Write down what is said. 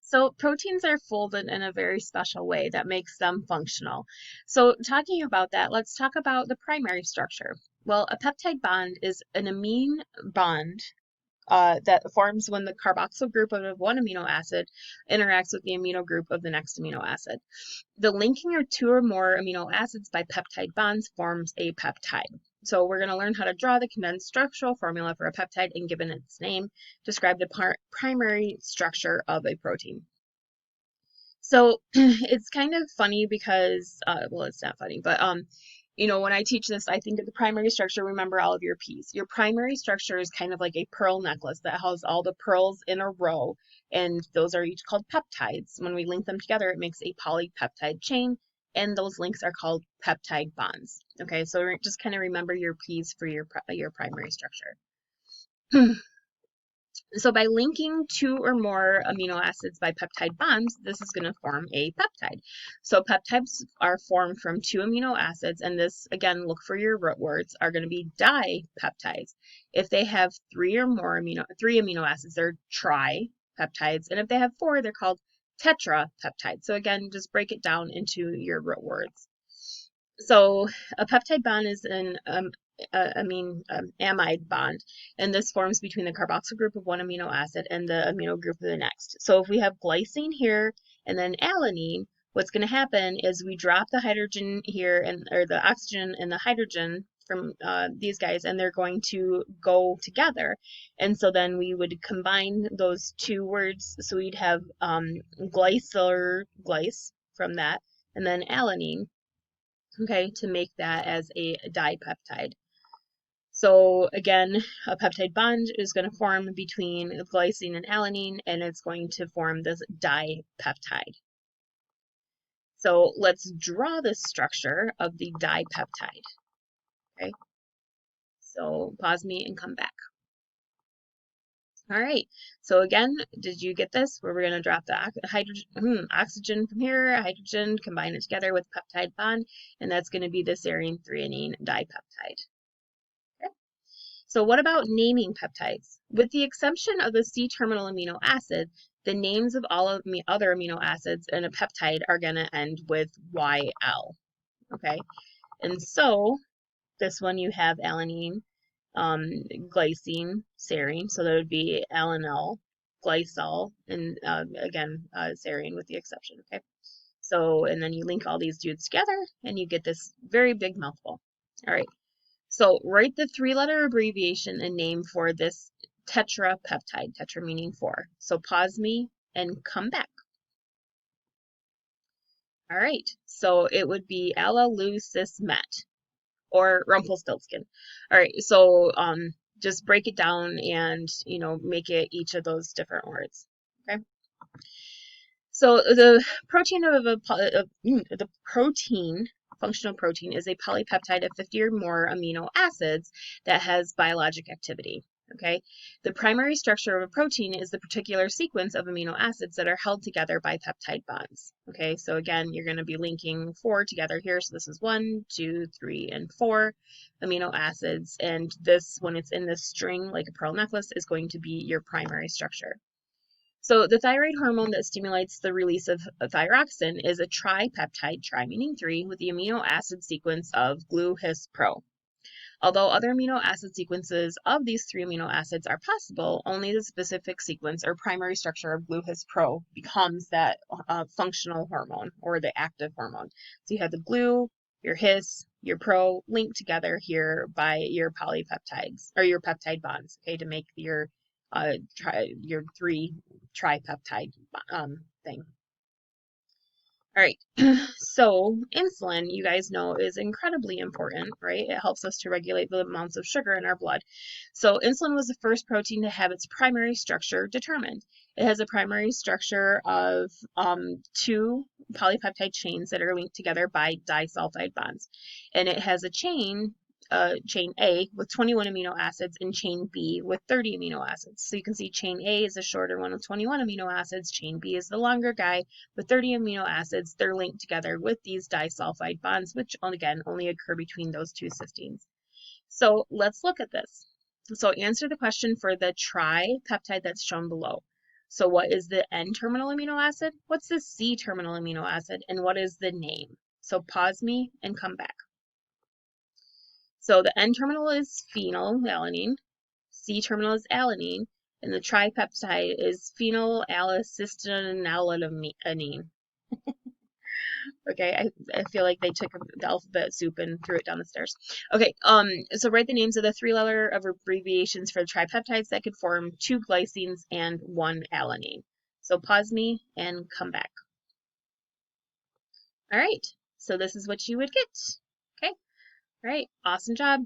So proteins are folded in a very special way that makes them functional. So talking about that, let's talk about the primary structure. Well, a peptide bond is an amine bond that forms when the carboxyl group of one amino acid interacts with the amino group of the next amino acid. The linking of two or more amino acids by peptide bonds forms a peptide. So we're going to learn how to draw the condensed structural formula for a peptide and, given its name, describe the primary structure of a protein. So it's kind of funny because, well, it's not funny, but when I teach this, I think of the primary structure, remember all of your P's. Your primary structure is kind of like a pearl necklace that has all the pearls in a row, and those are each called peptides. When we link them together, it makes a polypeptide chain, and those links are called peptide bonds. Okay, so just kind of remember your P's for your primary structure. So by linking two or more amino acids by peptide bonds, this is going to form a peptide. So peptides are formed from two amino acids, and this, again, look for your root words, are going to be dipeptides. If they have three amino acids, they're tripeptides, and if they have four, they're called tetrapeptides. So again, just break it down into your root words. So a peptide bond is an amide bond, and this forms between the carboxyl group of one amino acid and the amino group of the next. So if we have glycine here and then alanine, what's going to happen is we drop the hydrogen here or the oxygen and the hydrogen from these guys, and they're going to go together. And so then we would combine those two words. So we'd have glyce from that, and then alanine, okay, to make that as a dipeptide. So again, a peptide bond is going to form between glycine and alanine, and it's going to form this dipeptide. So let's draw the structure of the dipeptide. Okay, so pause me and come back. All right, so again, did you get this? Where we're going to drop the oxygen from here, hydrogen, combine it together with peptide bond, and that's going to be the serine threonine dipeptide. So what about naming peptides? With the exception of the C-terminal amino acid, the names of all of the other amino acids in a peptide are going to end with YL. Okay, and so this one you have alanine, glycine, serine, so that would be alanine, glycol, and again, serine with the exception. Okay, so and then you link all these dudes together and you get this very big mouthful. All right. So write the three-letter abbreviation and name for this tetrapeptide, tetra meaning four. So pause me and come back. All right, so it would be Met or Rumpelstiltskin. All right, so just break it down and, make it each of those different words. Okay. So the protein functional protein is a polypeptide of 50 or more amino acids that has biologic activity. Okay, the primary structure of a protein is the particular sequence of amino acids that are held together by peptide bonds. Okay, so again, you're going to be linking four together here. So this is 1, 2, 3, and 4 amino acids, and this, when it's in this string like a pearl necklace, is going to be your primary structure. So the thyroid hormone that stimulates the release of thyroxine is a tripeptide, tri meaning 3, with the amino acid sequence of glu, his, pro. Although other amino acid sequences of these 3 amino acids are possible, only the specific sequence or primary structure of glu, his, pro becomes that functional hormone or the active hormone. So you have the glu, your his, your pro linked together here by your polypeptides or your peptide bonds, okay, to make your 3 tripeptide thing. All right, so insulin, you guys know, is incredibly important, right? It helps us to regulate the amounts of sugar in our blood. So insulin was the first protein to have its primary structure determined. It has a primary structure of 2 polypeptide chains that are linked together by disulfide bonds. And it has a chain A with 21 amino acids and chain B with 30 amino acids. So you can see chain A is a shorter one with 21 amino acids. Chain B is the longer guy with 30 amino acids. They're linked together with these disulfide bonds, which again only occur between those 2 cysteines. So let's look at this. So answer the question for the tripeptide that's shown below. So what is the N-terminal amino acid? What's the C-terminal amino acid? And what is the name? So pause me and come back. So the N-terminal is phenylalanine, C-terminal is alanine, and the tripeptide is phenylalcysteinalanine. Okay, I feel like they took the alphabet soup and threw it down the stairs. Okay, so write the names of the three-letter abbreviations for the tripeptides that could form 2 glycines and 1 alanine. So pause me and come back. All right, so this is what you would get. Okay, all right, awesome job.